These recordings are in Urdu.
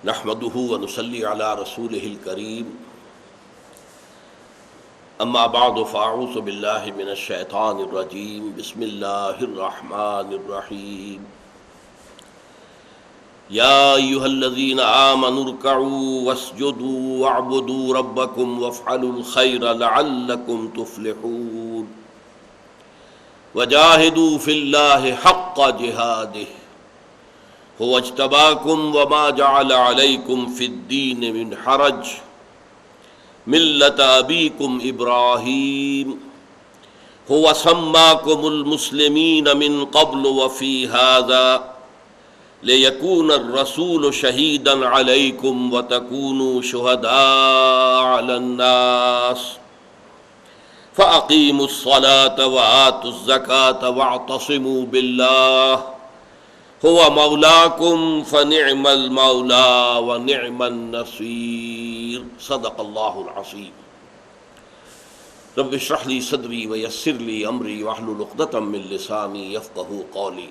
نحمده ونصلي على رسوله الكريم اما بعد فاعوذ بالله من الشيطان الرجيم بسم الله الرحمن الرحيم يا ايها الذين آمنوا اركعوا واسجدوا واعبدوا ربكم وافعلوا الخير لعلكم تفلحون وجاهدوا في الله حق جهاده هو اجتباكم وما جعل عليكم في الدين من حرج ملة أبيكم إبراهيم هو سماكم المسلمين من قبل وفي هذا ليكون الرسول شهيدا عليكم وتكونوا شهداء على الناس فأقيموا الصلاة وآتوا الزكاة واعتصموا بالله هو مولاکم فنعم المولا ونعم النصیر صدق اللہ العظیم رب اشرح لی صدری ویسر لی امری واحلل عقدۃ من لسانی یفقہوا قولی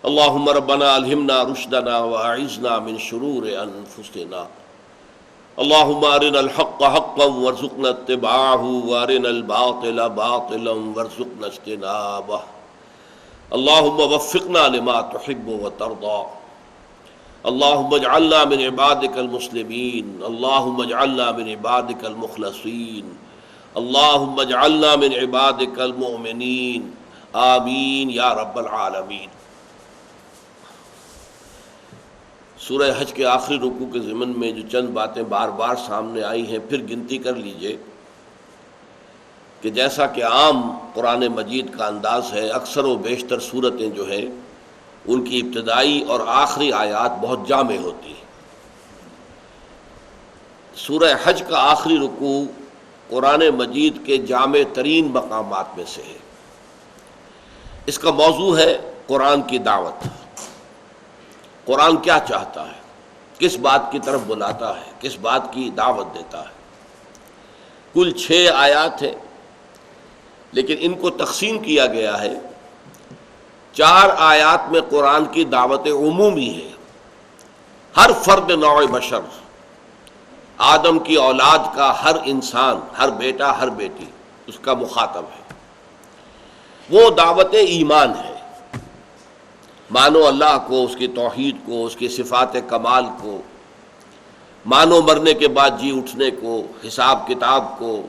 اللہم ربنا الہمنا رشدنا واعذنا من شرور انفسنا اللہم ارنا الحق حقا وارزقنا اتباعہ وارنا الباطل باطلا وارزقنا اجتنابہ اللہم وفقنا لما تحب وترضى اللہم اجعلنا من عبادک المسلمین اللہم اجعلنا من عبادک المخلصین اللہم اجعلنا من عبادک المؤمنین آمین یا رب العالمین۔ سورہ حج کے آخری رکوع کے ضمن میں جو چند باتیں بار بار سامنے آئی ہیں پھر گنتی کر لیجئے کہ جیسا کہ عام قرآن مجید کا انداز ہے، اکثر و بیشتر صورتیں جو ہیں ان کی ابتدائی اور آخری آیات بہت جامع ہوتی ہیں۔ سورہ حج کا آخری رکوع قرآن مجید کے جامع ترین مقامات میں سے ہے۔ اس کا موضوع ہے قرآن کی دعوت۔ قرآن کیا چاہتا ہے، کس بات کی طرف بلاتا ہے، کس بات کی دعوت دیتا ہے۔ کل 6 آیات ہیں لیکن ان کو تقسیم کیا گیا ہے۔ 4 آیات میں قرآن کی دعوت عمومی ہے، ہر فرد نوع بشر، آدم کی اولاد کا ہر انسان، ہر بیٹا ہر بیٹی اس کا مخاطب ہے۔ وہ دعوت ایمان ہے، مانو اللہ کو، اس کی توحید کو، اس کی صفات کمال کو، مانو مرنے کے بعد جی اٹھنے کو، حساب کتاب کو،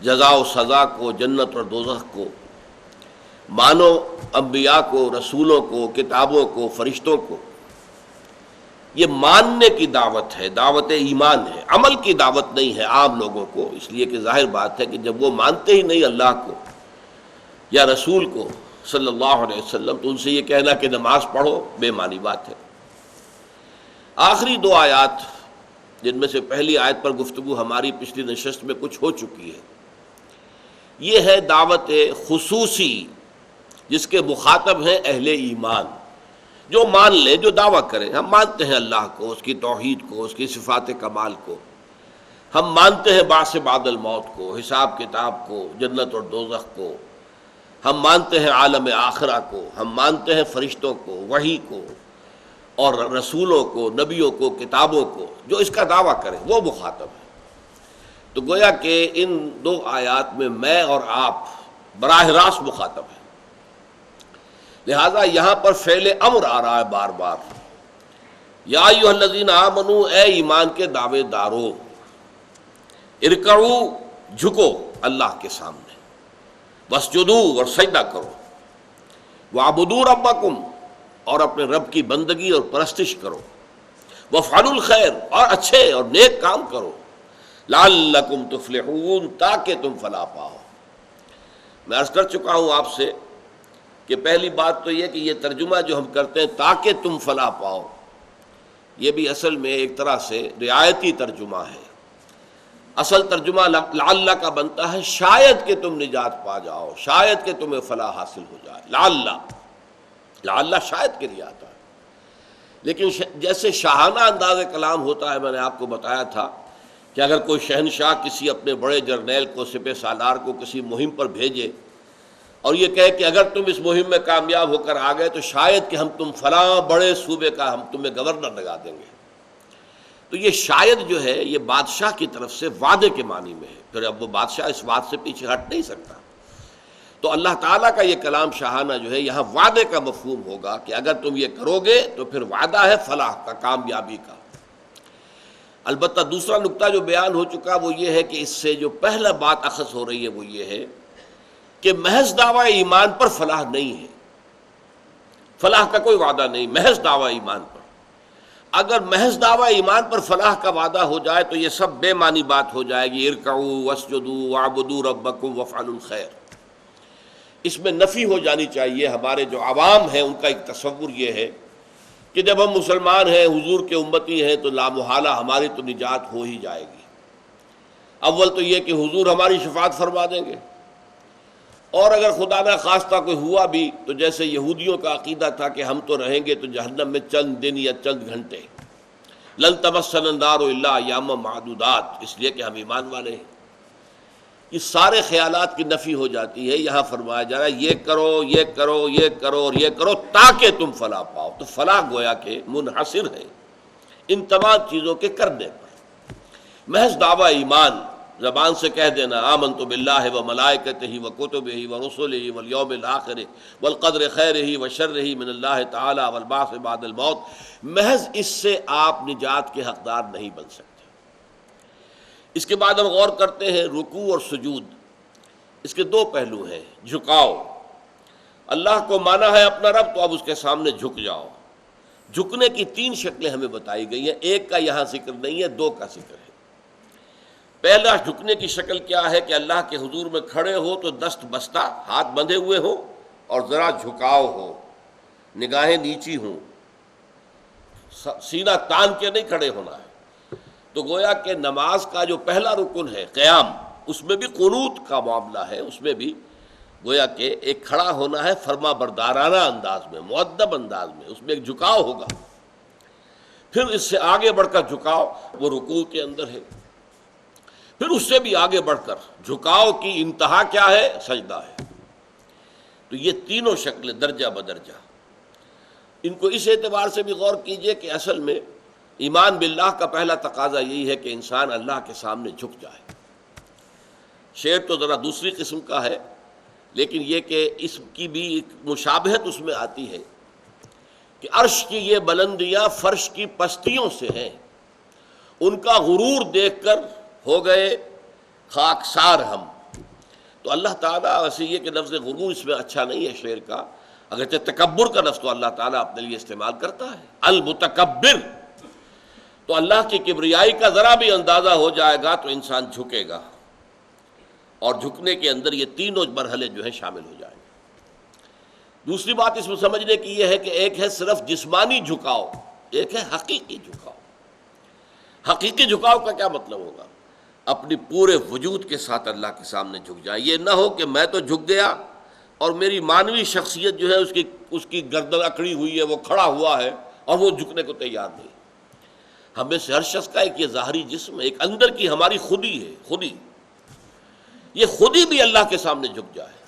جزا و سزا کو، جنت اور دوزخ کو، مانو انبیاء کو، رسولوں کو، کتابوں کو، فرشتوں کو۔ یہ ماننے کی دعوت ہے، دعوت ایمان ہے، عمل کی دعوت نہیں ہے عام لوگوں کو، اس لیے کہ ظاہر بات ہے کہ جب وہ مانتے ہی نہیں اللہ کو یا رسول کو صلی اللہ علیہ وسلم تو ان سے یہ کہنا کہ نماز پڑھو بے معنی بات ہے۔ آخری 2 آیات جن میں سے پہلی آیت پر گفتگو ہماری پچھلی نشست میں کچھ ہو چکی ہے، یہ ہے دعوت خصوصی جس کے مخاطب ہیں اہل ایمان، جو مان لے، جو دعویٰ کرے ہم مانتے ہیں اللہ کو، اس کی توحید کو، اس کی صفات کمال کو، ہم مانتے ہیں بعث بعد الموت کو، حساب کتاب کو، جنت اور دوزخ کو، ہم مانتے ہیں عالم آخرہ کو، ہم مانتے ہیں فرشتوں کو، وحی کو اور رسولوں کو، نبیوں کو، کتابوں کو۔ جو اس کا دعویٰ کرے وہ مخاطب ہے۔ تو گویا کہ ان 2 آیات میں اور آپ براہ راست مخاطب ہیں، لہذا یہاں پر فعل امر آ رہا ہے بار بار۔ یا ایھا الذین آمنوا، اے ایمان کے دعوے دارو، ارکعوا، جھکو اللہ کے سامنے، واسجدوا، اور سجدہ کرو، واعبدوا ربکم، اور اپنے رب کی بندگی اور پرستش کرو، وافعلوا الخیر، اور اچھے اور نیک کام کرو، لعلکم تفلحون، تاکہ تم فلاح پاؤ۔ میں عرض کر چکا ہوں آپ سے کہ پہلی بات تو یہ کہ یہ ترجمہ جو ہم کرتے ہیں تاکہ تم فلاح پاؤ، یہ بھی اصل میں ایک طرح سے رعایتی ترجمہ ہے۔ اصل ترجمہ لعل کا بنتا ہے شاید کہ تم نجات پا جاؤ، شاید کہ تمہیں فلاح حاصل ہو جائے۔ لعل شاید کے لیے آتا ہے، لیکن جیسے شاہانہ انداز کلام ہوتا ہے، میں نے آپ کو بتایا تھا کہ اگر کوئی شہنشاہ کسی اپنے بڑے جرنیل کو، سپہ سالار کو کسی مہم پر بھیجے اور یہ کہے کہ اگر تم اس مہم میں کامیاب ہو کر آ گئے تو شاید کہ ہم تم فلاں بڑے صوبے کا ہم تمہیں گورنر لگا دیں گے. تو یہ شاید جو ہے یہ بادشاہ کی طرف سے وعدے کے معنی میں ہے. پھر اب وہ بادشاہ اس بات سے پیچھے ہٹ نہیں سکتا. تو اللہ تعالیٰ کا یہ کلام شاہانہ جو ہے یہاں وعدے کا مفہوم ہوگا کہ اگر تم یہ کرو گے تو پھر وعدہ ہے فلاح کا، کامیابی کا. البتہ دوسرا نقطہ جو بیان ہو چکا وہ یہ ہے کہ اس سے جو پہلا بات اخذ ہو رہی ہے وہ یہ ہے کہ محض دعویٰ ایمان پر فلاح نہیں ہے. فلاح کا کوئی وعدہ نہیں محض دعویٰ ایمان پر. اگر محض دعویٰ ایمان پر فلاح کا وعدہ ہو جائے تو یہ سب بے معنی بات ہو جائے گی. ارکعوا واسجدوا واعبدوا ربکم وافعلوا الخیر. اس میں نفی ہو جانی چاہیے. ہمارے جو عوام ہیں ان کا ایک تصور یہ ہے کہ جب ہم مسلمان ہیں حضور کے امتی ہیں تو لامحالہ ہماری تو نجات ہو ہی جائے گی. اول تو یہ کہ حضور ہماری شفاعت فرما دیں گے، اور اگر خدا نہ خواستہ کوئی ہوا بھی تو جیسے یہودیوں کا عقیدہ تھا کہ ہم تو رہیں گے تو جہنم میں چند دن یا چند گھنٹے، لن تمسنا النار الا ایاما معدودات، اس لیے کہ ہم ایمان والے ہیں. یہ سارے خیالات کی نفی ہو جاتی ہے. یہاں فرمایا جا رہا ہے یہ کرو یہ کرو یہ کرو اور یہ کرو تاکہ تم فلاح پاؤ. تو فلاح گویا کہ منحصر ہے ان تمام چیزوں کے کرنے پر. محض دعویٰ ایمان زبان سے کہہ دینا آمنت باللہ وملائکتہ وکتبہ ورسلہ والیوم الآخر والقدر خیرہ وشرہ من اللہ تعالی والبعث بعد الموت، محض اس سے آپ نجات کے حقدار نہیں بن سکتے. اس کے بعد ہم غور کرتے ہیں رکوع اور سجود. اس کے دو پہلو ہیں. جھکاؤ، اللہ کو مانا ہے اپنا رب تو اب اس کے سامنے جھک جاؤ. جھکنے کی تین شکلیں ہمیں بتائی گئی ہیں، ایک کا یہاں ذکر نہیں ہے، دو کا ذکر ہے. پہلا جھکنے کی شکل کیا ہے کہ اللہ کے حضور میں کھڑے ہو تو دست بستہ، ہاتھ بندھے ہوئے ہوں اور ذرا جھکاؤ ہو، نگاہیں نیچی ہوں، سینہ تان کے نہیں کھڑے ہونا ہے. تو گویا کہ نماز کا جو پہلا رکن ہے قیام، اس میں بھی قنوت کا معاملہ ہے. اس میں بھی گویا کہ ایک کھڑا ہونا ہے فرما بردارانہ انداز میں، مؤدب انداز میں. اس میں ایک جھکاؤ ہوگا. پھر اس سے آگے بڑھ کر جھکاؤ وہ رکوع کے اندر ہے. پھر اس سے بھی آگے بڑھ کر جھکاؤ کی انتہا کیا ہے؟ سجدہ ہے. تو یہ تینوں شکلیں درجہ بدرجہ. ان کو اس اعتبار سے بھی غور کیجئے کہ اصل میں ایمان باللہ کا پہلا تقاضا یہی ہے کہ انسان اللہ کے سامنے جھک جائے. شعر تو ذرا دوسری قسم کا ہے، لیکن یہ کہ اس کی بھی ایک مشابہت اس میں آتی ہے کہ عرش کی یہ بلندیاں فرش کی پستیوں سے ہیں، ان کا غرور دیکھ کر ہو گئے خاکسار ہم. تو اللہ تعالیٰ ویسے یہ کہ لفظ غرور اس میں اچھا نہیں ہے شعر کا، اگرچہ تکبر کا لفظ تو اللہ تعالیٰ اپنے لیے استعمال کرتا ہے، المتکبر. تو اللہ کی کبریائی کا ذرا بھی اندازہ ہو جائے گا تو انسان جھکے گا، اور جھکنے کے اندر یہ تینوں مرحلے جو ہیں شامل ہو جائیں گے. دوسری بات اس میں سمجھنے کی یہ ہے کہ ایک ہے صرف جسمانی جھکاؤ، ایک ہے حقیقی جھکاؤ. حقیقی جھکاؤ کا کیا مطلب ہوگا؟ اپنی پورے وجود کے ساتھ اللہ کے سامنے جھک جائے. یہ نہ ہو کہ میں تو جھک گیا اور میری مانوی شخصیت جو ہے اس کی گردن اکڑی ہوئی ہے، وہ کھڑا ہوا ہے اور وہ جھکنے کو تیار نہیں. ہمیں سے ہر شخص کا ایک یہ ظاہری جسم ہے، ایک اندر کی ہماری خودی ہے، خودی. یہ خودی بھی اللہ کے سامنے جھک جائے.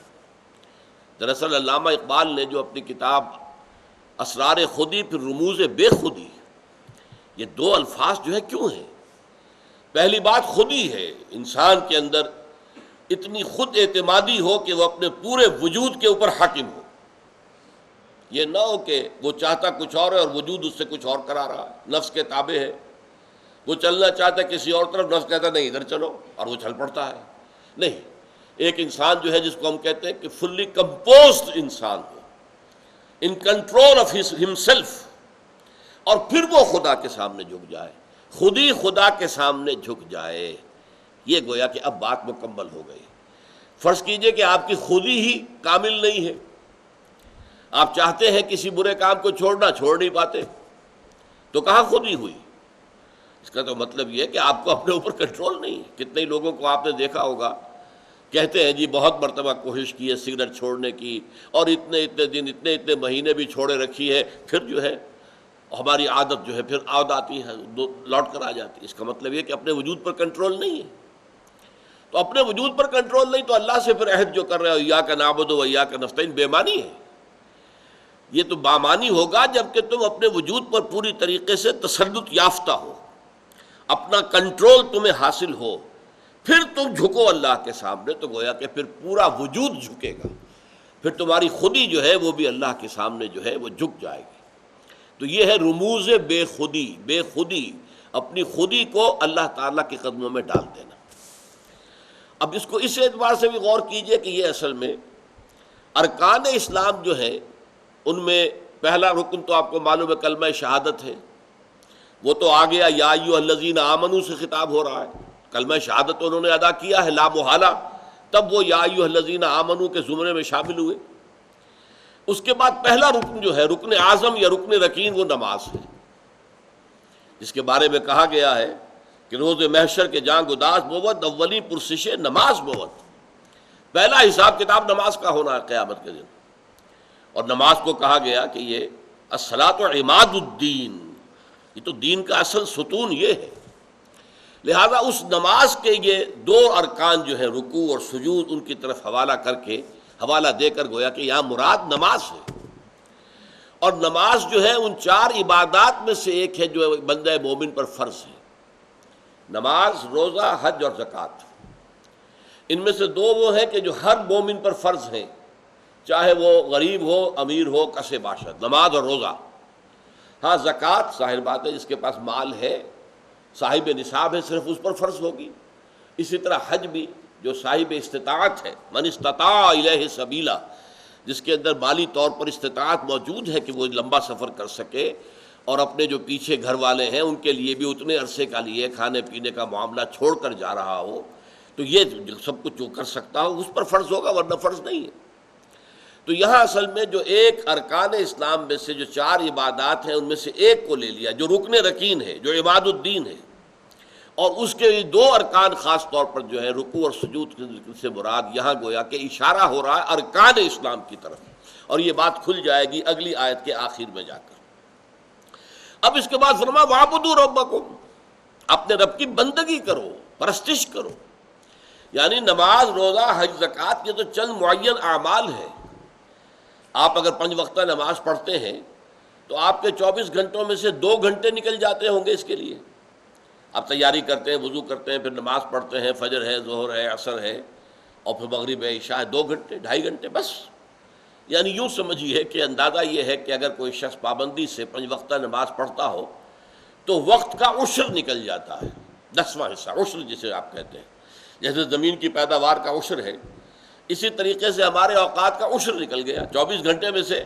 دراصل علامہ اقبال نے جو اپنی کتاب اسرار خودی پھر رموز بے خودی، یہ دو الفاظ جو ہے کیوں ہیں؟ پہلی بات خودی ہے، انسان کے اندر اتنی خود اعتمادی ہو کہ وہ اپنے پورے وجود کے اوپر حاکم ہو. یہ نہ ہو کہ وہ چاہتا کچھ اور ہے اور وجود اس سے کچھ اور کرا رہا ہے، نفس کے تابع ہے. وہ چلنا چاہتا ہے کسی اور طرف، نفس کہتا ہے نہیں ادھر چلو، اور وہ چل پڑتا ہے. نہیں، ایک انسان جو ہے جس کو ہم کہتے ہیں کہ فلی کمپوزڈ انسان ہو، ان کنٹرول آف ہمسیلف، اور پھر وہ خدا کے سامنے جھک جائے، خودی خدا کے سامنے جھک جائے. یہ گویا کہ اب بات مکمل ہو گئی. فرض کیجئے کہ آپ کی خودی ہی کامل نہیں ہے، آپ چاہتے ہیں کسی برے کام کو چھوڑنا، چھوڑ نہیں پاتے، تو کہاں خودی ہوئی؟ اس کا تو مطلب یہ ہے کہ آپ کو اپنے اوپر کنٹرول نہیں. کتنے لوگوں کو آپ نے دیکھا ہوگا کہتے ہیں جی بہت مرتبہ کوشش کی ہے سگریٹ چھوڑنے کی، اور اتنے دن اتنے مہینے بھی چھوڑے رکھی ہے، پھر جو ہے ہماری عادت جو ہے پھر عادت آتی ہے، لوٹ کر آ جاتی ہے. اس کا مطلب یہ کہ اپنے وجود پر کنٹرول نہیں ہے. تو اپنے وجود پر کنٹرول نہیں تو اللہ سے پھر عہد جو کر رہے ہو ایاک نعبد و ایاک نستعین بے معنی ہے. یہ تو بامانی ہوگا جب کہ تم اپنے وجود پر پوری طریقے سے تسلط یافتہ ہو، اپنا کنٹرول تمہیں حاصل ہو، پھر تم جھکو اللہ کے سامنے تو گویا کہ پھر پورا وجود جھکے گا، پھر تمہاری خودی جو ہے وہ بھی اللہ کے سامنے جو ہے وہ جھک جائے گی. تو یہ ہے رموز بے خودی، بے خودی، اپنی خودی کو اللہ تعالیٰ کے قدموں میں ڈال دینا. اب اس کو اس اعتبار سے بھی غور کیجئے کہ یہ اصل میں ارکان اسلام جو ہے ان میں پہلا رکن تو آپ کو معلوم ہے کلمہ شہادت ہے. وہ تو آ گیا یا ایھا الذین آمنوا سے خطاب ہو رہا ہے، کلمہ شہادت انہوں نے ادا کیا ہے لا محالہ، تب وہ یا ایھا الذین آمنوا کے زمرے میں شامل ہوئے. اس کے بعد پہلا رکن جو ہے رکن اعظم یا رکن رکین وہ نماز ہے، جس کے بارے میں کہا گیا ہے کہ روز محشر کے جاں گداز بود اولی پرسش نماز بود. پہلا حساب کتاب نماز کا ہونا ہے قیامت کے دن. اور نماز کو کہا گیا کہ یہ الصلاۃ عماد الدین، یہ تو دین کا اصل ستون یہ ہے. لہذا اس نماز کے یہ دو ارکان جو ہیں رکوع اور سجود ان کی طرف حوالہ دے کر گویا کہ یہاں مراد نماز ہے. اور نماز جو ہے ان چار عبادات میں سے ایک ہے جو بندہ مومن پر فرض ہے. نماز، روزہ، حج اور زکوٰۃ، ان میں سے دو وہ ہیں کہ جو ہر مومن پر فرض ہیں، چاہے وہ غریب ہو، امیر ہو، کسے باشد، نماز اور روزہ. ہاں زکوٰۃ ظاہر بات ہے جس کے پاس مال ہے، صاحب نصاب ہے، صرف اس پر فرض ہوگی. اسی طرح حج بھی جو صاحب استطاعت ہے، من استطاع الیہ سبیلا، جس کے اندر مالی طور پر استطاعت موجود ہے کہ وہ لمبا سفر کر سکے اور اپنے جو پیچھے گھر والے ہیں ان کے لیے بھی اتنے عرصے کا لیے کھانے پینے کا معاملہ چھوڑ کر جا رہا ہو، تو یہ سب کچھ جو کر سکتا ہو اس پر فرض ہوگا، ورنہ فرض نہیں ہے. تو یہاں اصل میں جو ایک ارکان اسلام میں سے جو چار عبادات ہیں ان میں سے ایک کو لے لیا جو رکن رکین ہے، جو عماد الدین ہے، اور اس کے دو ارکان خاص طور پر جو ہے رکوع اور سجود سے مراد یہاں گویا کہ اشارہ ہو رہا ہے ارکان اسلام کی طرف. اور یہ بات کھل جائے گی اگلی آیت کے آخر میں جا کر. اب اس کے بعد فرما وَاعْبُدُوا رَبَّكُمْ، اپنے رب کی بندگی کرو، پرستش کرو. یعنی نماز، روزہ، حج، زکوٰۃ یہ تو چند معین اعمال ہیں. آپ اگر 5 وقتہ نماز پڑھتے ہیں تو آپ کے 24 گھنٹوں میں سے 2 گھنٹے نکل جاتے ہوں گے اس کے لیے. آپ تیاری کرتے ہیں، وضو کرتے ہیں، پھر نماز پڑھتے ہیں، فجر ہے، ظہر ہے، عصر ہے، اور پھر مغرب ہے، عشاء ہے، 2 گھنٹے 2.5 گھنٹے بس. یعنی یوں سمجھیے کہ اندازہ یہ ہے کہ اگر کوئی شخص پابندی سے 5 وقتہ نماز پڑھتا ہو تو وقت کا عشر نکل جاتا ہے، 10واں حصہ، عشر جسے آپ کہتے ہیں. جیسے زمین کی پیداوار کا عشر ہے، اسی طریقے سے ہمارے اوقات کا عشر نکل گیا. 24 گھنٹے میں سے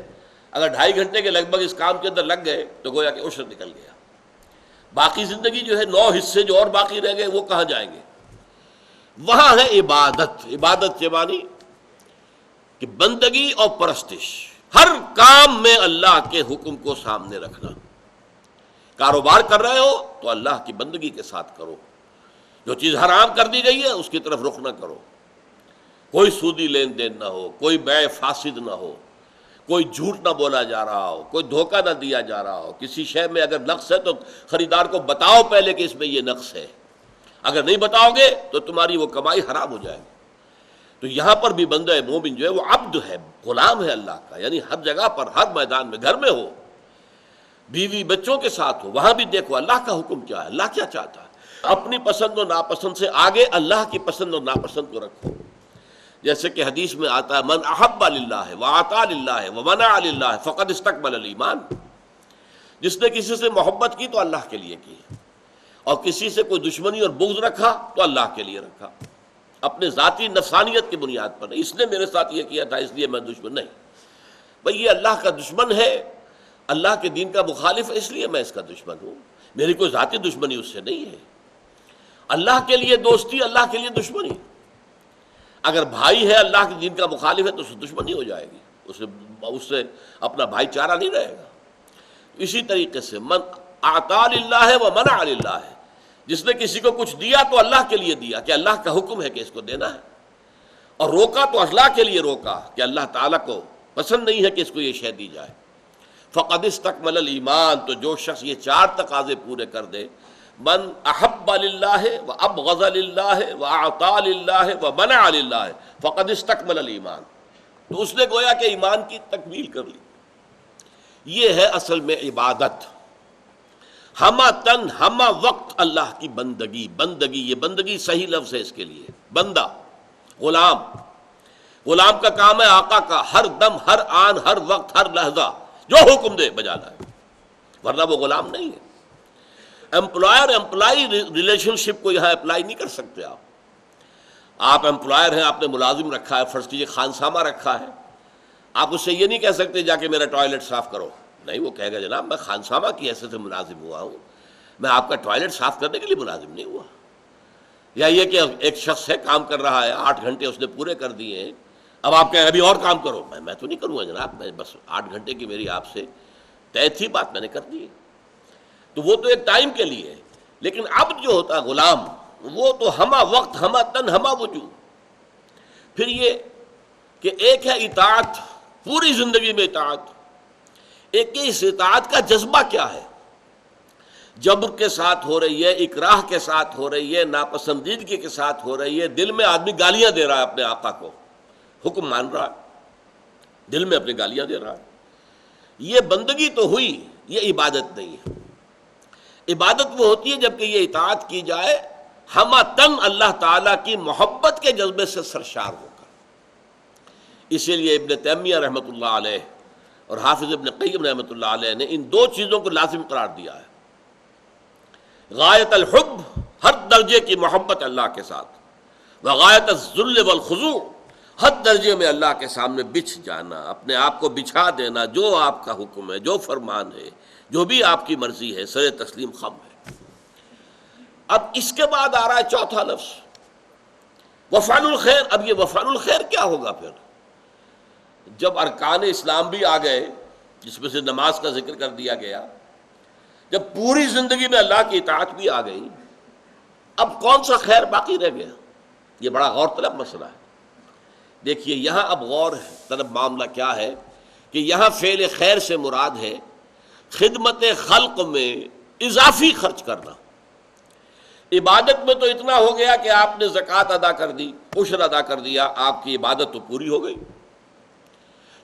اگر 2.5 گھنٹے کے لگ بھگ اس کام کے اندر لگ گئے تو گویا کہ عشر نکل گیا. باقی زندگی جو ہے 9 حصے جو اور باقی رہ گئے وہ کہاں جائیں گے؟ وہاں ہے عبادت. عبادت کے معنی کہ بندگی اور پرستش، ہر کام میں اللہ کے حکم کو سامنے رکھنا. کاروبار کر رہے ہو تو اللہ کی بندگی کے ساتھ کرو، جو چیز حرام کر دی گئی ہے اس کی طرف رخ نہ کرو. کوئی سودی لین دین نہ ہو، کوئی بیع فاسد نہ ہو، کوئی جھوٹ نہ بولا جا رہا ہو، کوئی دھوکہ نہ دیا جا رہا ہو. کسی شے میں اگر نقص ہے تو خریدار کو بتاؤ پہلے کہ اس میں یہ نقص ہے. اگر نہیں بتاؤ گے تو تمہاری وہ کمائی حرام ہو جائے گی. تو یہاں پر بھی بندہ مومن جو ہے وہ عبد ہے، غلام ہے اللہ کا. یعنی ہر جگہ پر، ہر میدان میں، گھر میں ہو، بیوی بچوں کے ساتھ ہو، وہاں بھی دیکھو اللہ کا حکم کیا ہے، اللہ کیا چاہتا ہے. اپنی پسند و ناپسند سے آگے اللہ کی پسند اور ناپسند کو رکھو. جیسے کہ حدیث میں آتا ہے من احب للہ واطاع للہ ومنع للہ فقد استکمل الایمان. جس نے کسی سے محبت کی تو اللہ کے لیے کی، اور کسی سے کوئی دشمنی اور بغض رکھا تو اللہ کے لیے رکھا، اپنے ذاتی نفسانیت کی بنیاد پر نہیں. اس نے میرے ساتھ یہ کیا تھا اس لیے میں دشمن نہیں. بھئی یہ اللہ کا دشمن ہے، اللہ کے دین کا مخالف ہے، اس لیے میں اس کا دشمن ہوں. میری کوئی ذاتی دشمنی اس سے نہیں ہے. اللہ کے لیے دوستی، اللہ کے لیے دشمنی. اگر بھائی ہے اللہ کے دین کا مخالف ہے تو اس سے دشمنی ہو جائے گی، اس سے اپنا بھائی چارہ نہیں رہے گا. اسی طریقے سے من اعطا للہ و منع للہ، جس نے کسی کو کچھ دیا تو اللہ کے لیے دیا کہ اللہ کا حکم ہے کہ اس کو دینا ہے، اور روکا تو اللہ کے لیے روکا کہ اللہ تعالیٰ کو پسند نہیں ہے کہ اس کو یہ شے دی جائے. فقد استکمل الایمان، تو جو شخص یہ 4 تقاضے پورے کر دے من احب للہ و ابغض للہ و اعطى للہ و منع للہ فقد استکمل الایمان. تو اس نے گویا کہ ایمان کی تکمیل کر لی. یہ ہے اصل میں عبادت، ہمہ تن ہمہ وقت اللہ کی بندگی. بندگی، یہ بندگی صحیح لفظ ہے اس کے لیے. بندہ، غلام. غلام کا کام ہے آقا کا ہر دم، ہر آن، ہر وقت، ہر لحظہ جو حکم دے بجانا ہے، ورنہ وہ غلام نہیں ہے. امپلائر امپلائی ریلیشن شپ کو یہاں اپلائی نہیں کر سکتے آپ. آپ امپلائر ہیں، آپ نے ملازم رکھا ہے، فرض کیجیے خانسامہ رکھا ہے، آپ اس سے یہ نہیں کہہ سکتے جا کے میرا ٹوائلٹ صاف کرو. نہیں، وہ کہے گا جناب میں خانسامہ کی حیثیت سے ملازم ہوا ہوں، میں آپ کا ٹوائلٹ صاف کرنے کے لیے ملازم نہیں ہوا. یا یہ کہ ایک شخص ہے کام کر رہا ہے، 8 گھنٹے اس نے پورے کر دیے ہیں، اب آپ کہیں ابھی اور کام کرو. میں تو نہیں کروں گا جناب، میں بس 8 گھنٹے کی میری آپ سے طے تھی بات، میں نے کر دی. تو وہ تو ایک ٹائم کے لیے. لیکن اب جو ہوتا ہے غلام، وہ تو ہمہ وقت، ہمہ تن، ہمہ وجود. پھر یہ کہ ایک ہے اطاعت، پوری زندگی میں اطاعت. ایک کہ اس اطاعت کا جذبہ کیا ہے، جبر کے ساتھ ہو رہی ہے، اکراہ کے ساتھ ہو رہی ہے، ناپسندیدگی کے ساتھ ہو رہی ہے، دل میں آدمی گالیاں دے رہا ہے اپنے آقا کو، حکم مان رہا ہے، دل میں اپنی گالیاں دے رہا ہے. یہ بندگی تو ہوئی، یہ عبادت نہیں ہے. عبادت وہ ہوتی ہے جبکہ یہ اطاعت کی جائے ہمہ تن اللہ تعالیٰ کی محبت کے جذبے سے سرشار ہو کر. اسی لیے ابن تیمیہ رحمۃ اللہ علیہ اور حافظ ابن قیم رحمۃ اللہ علیہ نے ان 2 چیزوں کو لازم قرار دیا ہے. غایت الحب، ہر درجے کی محبت اللہ کے ساتھ، وغایت الذل والخضوع، ہر درجے میں اللہ کے سامنے بچھ جانا، اپنے آپ کو بچھا دینا، جو آپ کا حکم ہے، جو فرمان ہے، جو بھی آپ کی مرضی ہے، سر تسلیم خم ہے. اب اس کے بعد آ رہا ہے چوتھا لفظ وفعل الخیر. اب یہ وفعل الخیر کیا ہوگا پھر؟ جب ارکان اسلام بھی آ گئے، جس میں سے نماز کا ذکر کر دیا گیا، جب پوری زندگی میں اللہ کی اطاعت بھی آ گئی، اب کون سا خیر باقی رہ گیا؟ یہ بڑا غور طلب مسئلہ ہے. دیکھیے یہاں اب غور طلب معاملہ کیا ہے کہ یہاں فعل خیر سے مراد ہے خدمت خلق میں اضافی خرچ کرنا. عبادت میں تو اتنا ہو گیا کہ آپ نے زکوٰۃ ادا کر دی، عشر ادا کر دیا، آپ کی عبادت تو پوری ہو گئی.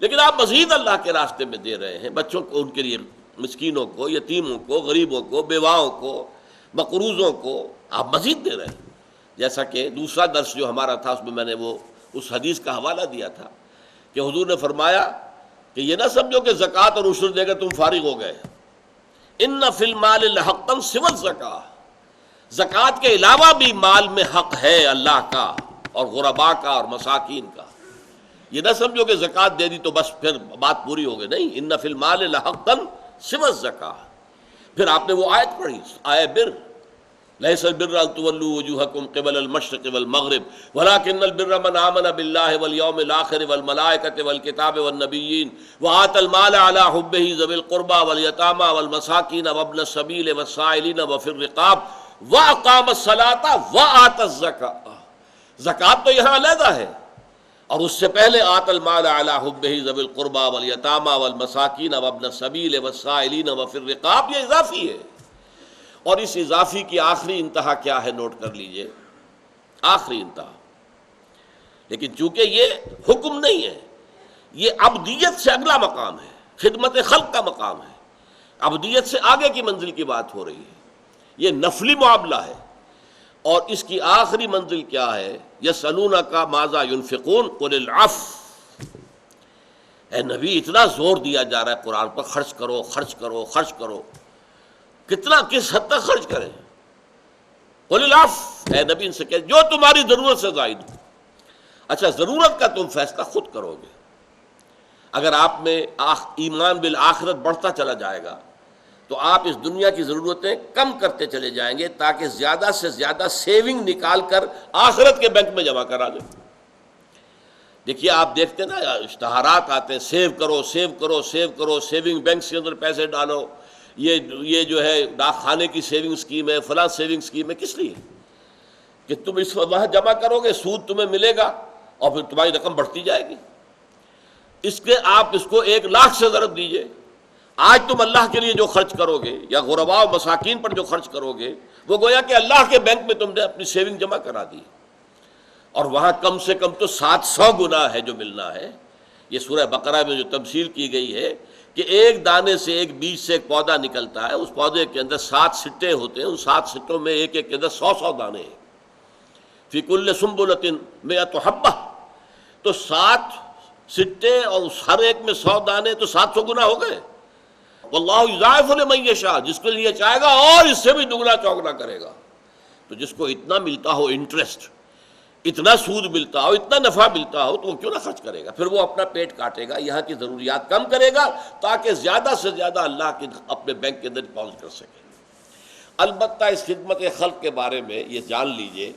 لیکن آپ مزید اللہ کے راستے میں دے رہے ہیں، بچوں کو، ان کے لیے، مسکینوں کو، یتیموں کو، غریبوں کو، بیواؤں کو، مقروضوں کو آپ مزید دے رہے ہیں. جیسا کہ دوسرا درس جو ہمارا تھا اس میں میں نے وہ اس حدیث کا حوالہ دیا تھا کہ حضور نے فرمایا کہ یہ نہ سمجھو کہ زکوٰۃ اور عشر دے کر تم فارغ ہو گئے. ان فی المال لحقا سوی الزکاۃ، زکوٰۃ کے علاوہ بھی مال میں حق ہے اللہ کا اور غرباء کا اور مساکین کا. یہ نہ سمجھو کہ زکوٰۃ دے دی تو بس پھر بات پوری ہو گئی، نہیں. ان فی المال لحقا سوی الزکاۃ. پھر آپ نے وہ آیت پڑھی، آئے بر، لیس البر ان تولوا وجوہکم قبل المشرق والمغرب ولکن البر من آمن باللہ والیوم الآخر والملائکۃ والکتاب والنبیین وآتى المال علی حبہ ذوی القربى والیتامى والمساکین وابن السبیل والسائلین وفی الرقاب واقام الصلاۃ وآتى الزکاۃ. زکوٰۃ تو یہاں علیحدہ ہے، اور اس سے پہلے آت المال علی حبہ ذوی القربى والیتامى والمساکین وابن السبیل والسائلین وفی الرقاب. یہ اضافی ہے. اور اس اضافی کی آخری انتہا کیا ہے، نوٹ کر لیجئے، آخری انتہا. لیکن چونکہ یہ حکم نہیں ہے، یہ عبدیت سے اگلا مقام ہے، خدمت خلق کا مقام ہے. عبدیت سے آگے کی منزل کی بات ہو رہی ہے، یہ نفلی معاملہ ہے. اور اس کی آخری منزل کیا ہے؟ یسألونک ماذا ینفقون قل العفو. اے نبی اتنا زور دیا جا رہا ہے قرآن پر، خرچ کرو، خرچ کرو، خرچ کرو. کتنا، کس حد تک خرچ کریں؟ قل العفو، اے نبی ان سے کہ جو تمہاری ضرورت سے زائد ہو. اچھا، ضرورت کا تم فیصلہ خود کرو گے. اگر آپ میں ایمان بالآخرت بڑھتا چلا جائے گا تو آپ اس دنیا کی ضرورتیں کم کرتے چلے جائیں گے تاکہ زیادہ سے زیادہ سیونگ نکال کر آخرت کے بینک میں جمع کرا دیں. دیکھیے آپ دیکھتے ہیں نا، اشتہارات آتے ہیں، سیو کرو، سیو کرو، سیو کرو، سیونگ بینک کے اندر پیسے ڈالو، یہ جو ہے ڈاک خانے کی سیونگ اسکیم ہے، فلاں سیونگ اسکیم ہے. کس لیے؟ کہ تم اس وہاں جمع کرو گے، سود تمہیں ملے گا اور پھر تمہاری رقم بڑھتی جائے گی. اس کے آپ اس کو 1 لاکھ سے ضرب دیجئے، آج تم اللہ کے لیے جو خرچ کرو گے یا غرباء و مساکین پر جو خرچ کرو گے وہ گویا کہ اللہ کے بینک میں تم نے اپنی سیونگ جمع کرا دی، اور وہاں کم سے کم تو 700 گنا ہے جو ملنا ہے۔ یہ سورہ بقرہ میں جو تفصیل کی گئی ہے کہ ایک دانے سے، ایک بیج سے ایک پودا نکلتا ہے، اس پودے کے اندر 7 سٹے ہوتے ہیں، ان 7 سٹوں میں ایک ایک کے اندر 100 دانے ہیں۔ فی کل سنبلۃ 100 حبہ، تو 7 سٹے اور ہر ایک میں 100 دانے، تو 700 گنا ہو گئے۔ واللہ یضاعف لمن یشاء، جس کے لیے چاہے گا اور اس سے بھی دگنا چوگنا کرے گا۔ تو جس کو اتنا ملتا ہو انٹرسٹ، اتنا سود ملتا ہو، اتنا نفع ملتا ہو، تو وہ کیوں نہ خرچ کرے گا؟ پھر وہ اپنا پیٹ کاٹے گا، یہاں کی ضروریات کم کرے گا تاکہ زیادہ سے زیادہ اللہ کے اپنے بینک کے اندر ڈپازٹ کر سکے۔ البتہ اس خدمت خلق کے بارے میں یہ جان لیجئے،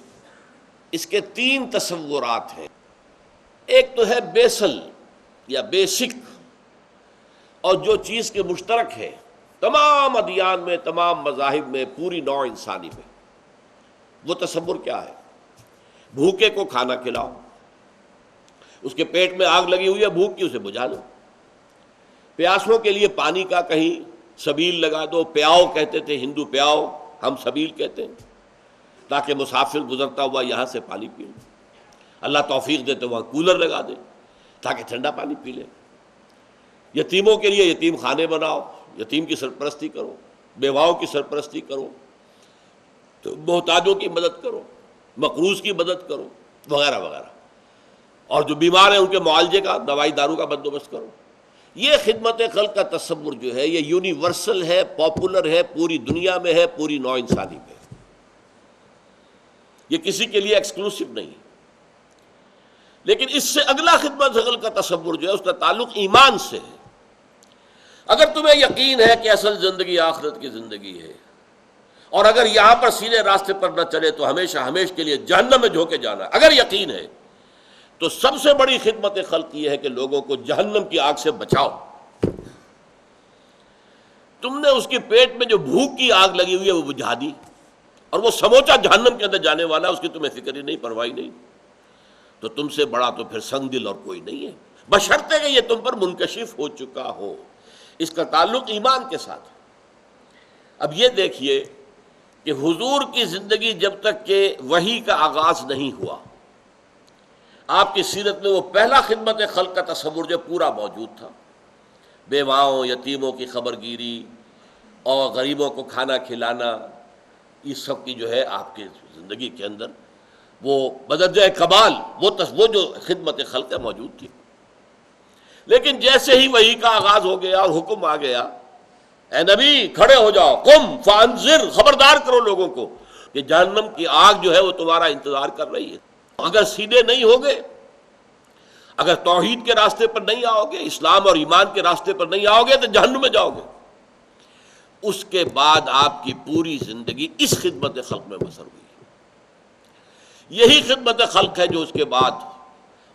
اس کے 3 تصورات ہیں۔ ایک تو ہے بیسل یا بیسک، اور جو چیز کے مشترک ہے تمام ادیان میں، تمام مذاہب میں، پوری نوع انسانی میں۔ وہ تصور کیا ہے؟ بھوکے کو کھانا کھلاؤ، اس کے پیٹ میں آگ لگی ہوئی ہے، بھوک کی، اسے بجھا دو۔ پیاسوں کے لیے پانی کا کہیں سبیل لگا دو، پیاؤ کہتے تھے ہندو، پیاؤ ہم سبیل کہتے ہیں، تاکہ مسافر گزرتا ہوا یہاں سے پانی پی لے۔ اللہ توفیق دے تو وہاں کولر لگا دے تاکہ ٹھنڈا پانی پی لے۔ یتیموں کے لیے یتیم خانے بناؤ، یتیم کی سرپرستی کرو، بیواؤں کی سرپرستی کرو، تو محتاجوں کی مدد کرو، مقروض کی مدد کرو، وغیرہ وغیرہ، اور جو بیمار ہیں ان کے معالجے کا، دوائی دارو کا بندوبست کرو۔ یہ خدمت خلق کا تصور جو ہے یہ یونیورسل ہے، پاپولر ہے، پوری دنیا میں ہے، پوری نوع انسانی میں ہے۔ یہ کسی کے لیے ایکسکلوسیو نہیں۔ لیکن اس سے اگلا خدمت خلق کا تصور جو ہے اس کا تعلق ایمان سے ہے۔ اگر تمہیں یقین ہے کہ اصل زندگی آخرت کی زندگی ہے، اور اگر یہاں پر سیدھے راستے پر نہ چلے تو ہمیشہ ہمیشہ کے لیے جہنم میں جھونکے جانا ہے، اگر یقین ہے تو سب سے بڑی خدمت خلق یہ ہے کہ لوگوں کو جہنم کی آگ سے بچاؤ۔ تم نے اس کے پیٹ میں جو بھوک کی آگ لگی ہوئی ہے وہ بجھا دی، اور وہ سموچا جہنم کے اندر جانے والا، اس کی تمہیں فکر ہی نہیں، پرواہ نہیں، تو تم سے بڑا تو پھر سنگ دل اور کوئی نہیں ہے، بشرطے کہ یہ تم پر منکشف ہو چکا ہو۔ اس کا تعلق ایمان کے ساتھ۔ اب یہ دیکھیے کہ حضور کی زندگی جب تک کہ وحی کا آغاز نہیں ہوا، آپ کی سیرت میں وہ پہلا خدمت خلق کا تصور جو پورا موجود تھا، بیواؤں، یتیموں کی خبرگیری اور غریبوں کو کھانا کھلانا، یہ سب کی جو ہے آپ کی زندگی کے اندر وہ بدرجہ کمال وہ جو خدمت خلق موجود تھی۔ لیکن جیسے ہی وحی کا آغاز ہو گیا اور حکم آ گیا، اے نبی کھڑے ہو جاؤ، قم فانذر، خبردار کرو لوگوں کو کہ جہنم کی آگ جو ہے وہ تمہارا انتظار کر رہی ہے۔ اگر سیدھے نہیں ہوگے، اگر توحید کے راستے پر نہیں آؤ گے، اسلام اور ایمان کے راستے پر نہیں آؤ گے تو جہنم میں جاؤ گے۔ اس کے بعد آپ کی پوری زندگی اس خدمت خلق میں بسر ہوئی۔ یہی خدمت خلق ہے جو اس کے بعد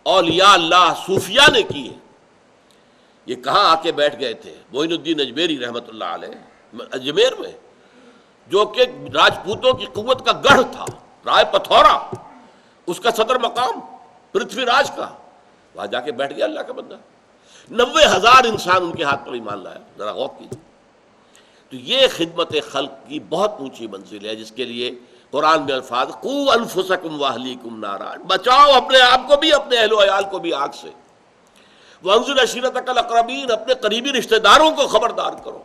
اولیاء اللہ صوفیاء نے کی ہے۔ یہ کہاں آ کے بیٹھ گئے تھے؟ معین الدین اجمیری رحمۃ اللہ علیہ اجمیر میں، جو کہ راجپوتوں کی قوت کا گڑھ تھا، رائے پتھورا اس کا صدر مقام، پرتھوی راج کا، وہاں جا کے بیٹھ گیا اللہ کا بندہ۔ 90,000 انسان ان کے ہاتھ پر ایمان لایا، ذرا غور کیجیے۔ تو یہ خدمت خلق کی بہت اونچی منزل ہے، جس کے لیے قرآن میں الفاظ قو انفسکم واہلیکم نارا، بچاؤ اپنے آپ کو بھی، اپنے اہل و عیال کو بھی آگ سے۔ وانذر عشیرتک الاقربین، اپنے قریبی رشتہ داروں کو خبردار کرو۔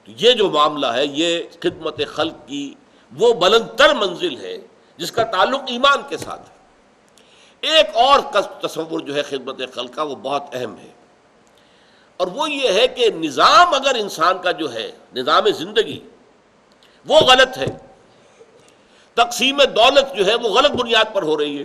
تو یہ جو معاملہ ہے یہ خدمت خلق کی وہ بلند تر منزل ہے جس کا تعلق ایمان کے ساتھ ہے۔ ایک اور تصور جو ہے خدمت خلق کا وہ بہت اہم ہے، اور وہ یہ ہے کہ نظام اگر انسان کا جو ہے نظام زندگی وہ غلط ہے، تقسیم دولت جو ہے وہ غلط بنیاد پر ہو رہی ہے،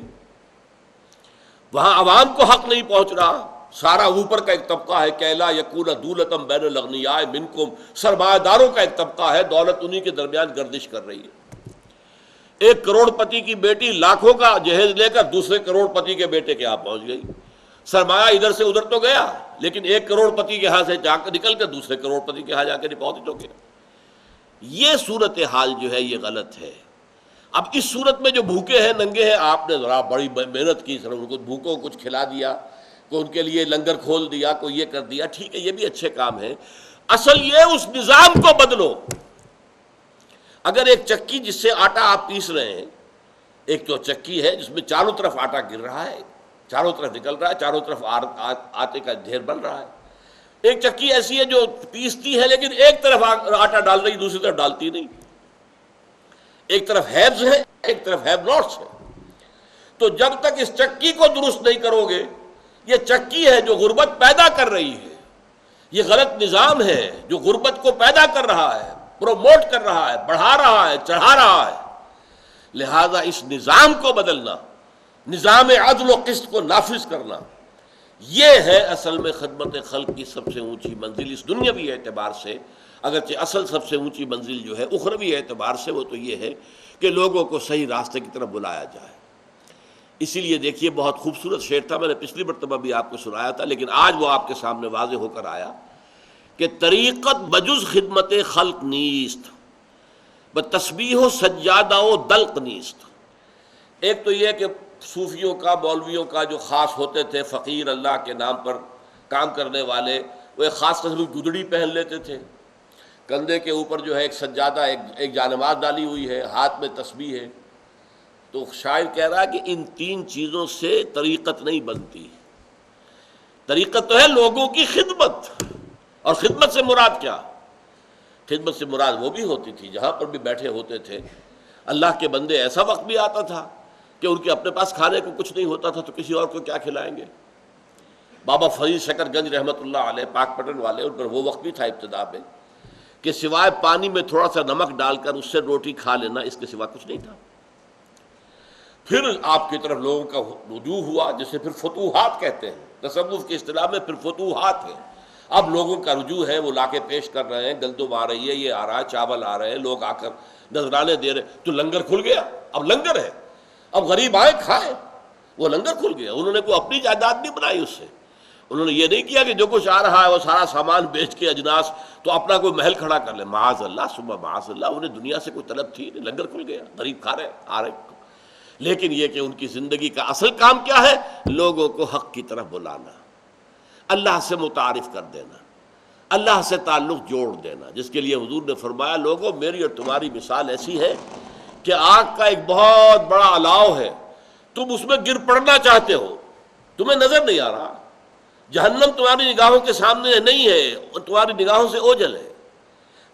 وہاں عوام کو حق نہیں پہنچ رہا، سارا اوپر کا ایک طبقہ ہے، کیلا یکون دولتم بین الاغنیاء منکم، سرمایہ داروں کا ایک طبقہ ہے، دولت انہی کے درمیان گردش کر رہی ہے۔ 1 کروڑ پتی کی بیٹی لاکھوں کا جہیز لے کر دوسرے کروڑ پتی کے بیٹے کے ہاں پہنچ گئی، سرمایہ ادھر سے ادھر تو گیا، لیکن 1 کروڑ پتی کے ہاں سے جا کر نکل کر دوسرے کروڑ پتی کے ہاں جا کے پہنچ تو گیا۔ یہ صورتحال جو ہے یہ غلط ہے۔ اب اس صورت میں جو بھوکے ہیں، ننگے ہیں، آپ نے ذرا بڑی محنت کی، سر ان کو بھوکوں کو کچھ کھلا دیا، کوئی ان کے لیے لنگر کھول دیا، کوئی یہ کر دیا، ٹھیک ہے یہ بھی اچھے کام ہیں، اصل یہ اس نظام کو بدلو۔ اگر ایک چکی جس سے آٹا آپ پیس رہے ہیں، ایک تو چکی ہے جس میں چاروں طرف آٹا گر رہا ہے، چاروں طرف نکل رہا ہے، چاروں طرف آٹے کا ڈھیر بن رہا ہے، ایک چکی ایسی ہے جو پیستی ہے لیکن ایک طرف آٹا ڈال رہی دوسری طرف ڈالتی نہیں، ایک طرف ہیبز ہے ایک طرف ہیب ناٹس ہے۔ تو جب تک اس چکی کو درست نہیں کرو گے، یہ چکی ہے جو غربت پیدا کر رہی ہے، یہ غلط نظام ہے جو غربت کو پیدا کر رہا ہے، پروموٹ کر رہا ہے، بڑھا رہا ہے، چڑھا رہا ہے۔ لہذا اس نظام کو بدلنا، نظام عدل و قسط کو نافذ کرنا، یہ ہے اصل میں خدمت خلق کی سب سے اونچی منزل اس دنیاوی اعتبار سے۔ اگرچہ اصل سب سے اونچی منزل جو ہے اخروی اعتبار سے، وہ تو یہ ہے کہ لوگوں کو صحیح راستے کی طرف بلایا جائے۔ اسی لیے دیکھیے بہت خوبصورت شعر تھا، میں نے پچھلی مرتبہ بھی آپ کو سنایا تھا لیکن آج وہ آپ کے سامنے واضح ہو کر آیا کہ طریقت بجز خدمت خلق نیست، بتسبیح و سجادہ و دلق نیست۔ ایک تو یہ کہ صوفیوں کا، مولویوں کا جو خاص ہوتے تھے، فقیر اللہ کے نام پر کام کرنے والے، وہ ایک خاص قسم کی گدڑی پہن لیتے تھے، کندھے کے اوپر جو ہے ایک سجادہ، ایک جانماز ڈالی ہوئی ہے، ہاتھ میں تسبیح ہے۔ تو شاعر کہہ رہا ہے کہ ان تین چیزوں سے طریقت نہیں بنتی۔ طریقت تو ہے لوگوں کی خدمت، اور خدمت سے مراد کیا؟ خدمت سے مراد وہ بھی ہوتی تھی جہاں پر بھی بیٹھے ہوتے تھے اللہ کے بندے، ایسا وقت بھی آتا تھا کہ ان کے اپنے پاس کھانے کو کچھ نہیں ہوتا تھا تو کسی اور کو کیا کھلائیں گے۔ بابا فرید شکر گنج رحمۃ اللہ علیہ، پاک پٹن والے، ان پر وہ وقت بھی تھا ابتدا میں کہ سوائے پانی میں تھوڑا سا نمک ڈال کر اس سے روٹی کھا لینا، اس کے سوا کچھ نہیں تھا۔ پھر آپ کی طرف لوگوں کا رجوع ہوا، جسے پھر فتوحات کہتے ہیں، تصوف کی اصطلاح میں پھر فتوحات ہے۔ اب لوگوں کا رجوع ہے، وہ لا کے پیش کر رہے ہیں، گندم آ رہی ہے، یہ آ رہا ہے، چاول آ رہے ہیں، لوگ آ کر نذرانے دے رہے، تو لنگر کھل گیا، اب لنگر ہے، اب غریب آئے کھائے، وہ لنگر کھل گیا۔ انہوں نے کوئی اپنی جائیداد نہیں بنائی اس سے، انہوں نے یہ نہیں کیا کہ جو کچھ آ رہا ہے وہ سارا سامان بیچ کے اجناس تو اپنا کوئی محل کھڑا کر لے، معاذ اللہ ثم معاذ اللہ، انہیں دنیا سے کوئی طلب تھی نہیں، لنگر کھل گیا، غریب کھا رہے آ رہے۔ لیکن یہ کہ ان کی زندگی کا اصل کام کیا ہے؟ لوگوں کو حق کی طرف بلانا، اللہ سے متعارف کر دینا، اللہ سے تعلق جوڑ دینا، جس کے لیے حضور نے فرمایا لوگوں میری اور تمہاری مثال ایسی ہے کہ آگ کا ایک بہت بڑا الاؤ ہے، تم اس میں گر پڑنا چاہتے ہو، تمہیں نظر نہیں آ رہا، جہنم تمہاری نگاہوں کے سامنے نہیں ہے، تمہاری نگاہوں سے اوجھل ہے،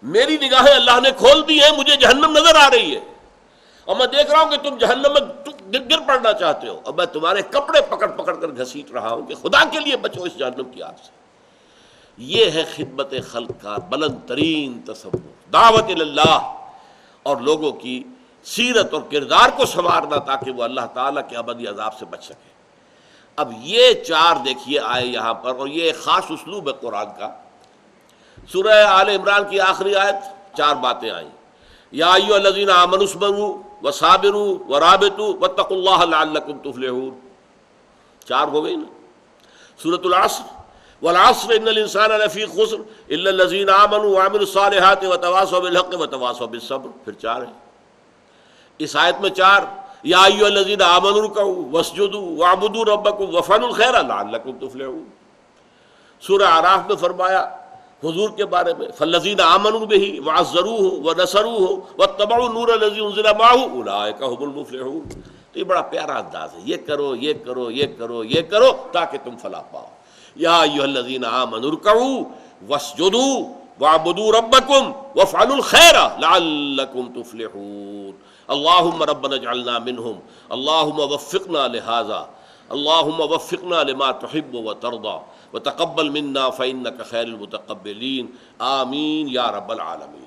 میری نگاہیں اللہ نے کھول دی ہیں، مجھے جہنم نظر آ رہی ہے، اور میں دیکھ رہا ہوں کہ تم جہنم میں گر پڑنا چاہتے ہو، اور میں تمہارے کپڑے پکڑ پکڑ کر گھسیٹ رہا ہوں کہ خدا کے لیے بچو اس جہنم کی آگ سے۔ یہ ہے خدمت خلق کا بلند ترین تصور، دعوت اللہ، اور لوگوں کی سیرت اور کردار کو سنوارنا تاکہ وہ اللہ تعالیٰ کے ابدی عذاب سے بچ سکے۔ اب یہ چار دیکھیے آئے یہاں پر، اور یہ ایک خاص اسلوب ہے قرآن کا۔ سورہ آل عمران کی آخری آیت چار باتیں آئیں، یا ایھا الذین آمنوا اصبروا وصابروا ورابطوا واتقوا اللہ لعلکم تفلحون، چار ہو گئی نا۔ سورۃ العصر، والعصر ان الانسان لفی خسر الا الذین آمنوا وعملوا الصالحات وتواصوا بالحق وتواصوا بالصبر، پھر چار ہے۔ اس آیت میں چار، یا ایھا الذین آمنوا ارکعوا واسجدوا واعبدوا ربکم وافعلوا الخیر لعلکم تفلحون۔ سورہ اعراف میں فرمایا حضور کے بارے میں، فالذین آمنوا بہ وعزروہ ونصروہ واتبعوا النور الذی انزل معہ اولئک ھم المفلحون۔ تو یہ بڑا پیارا انداز ہے، یہ کرو یہ کرو یہ کرو یہ کرو تاکہ تم فلاح پاؤ۔ یا ایھا الذین آمنوا ارکعوا واسجدوا واعبدوا ربکم وافعلوا الخیر لعلکم تفلحون۔ اللہم ربنا اجعلنا منہم، اللہم وفقنا لہذا، اللہم وفقنا لما تحب وترضى وتقبل منا فإنك خیر المتقبلین، آمین یا رب العالمین۔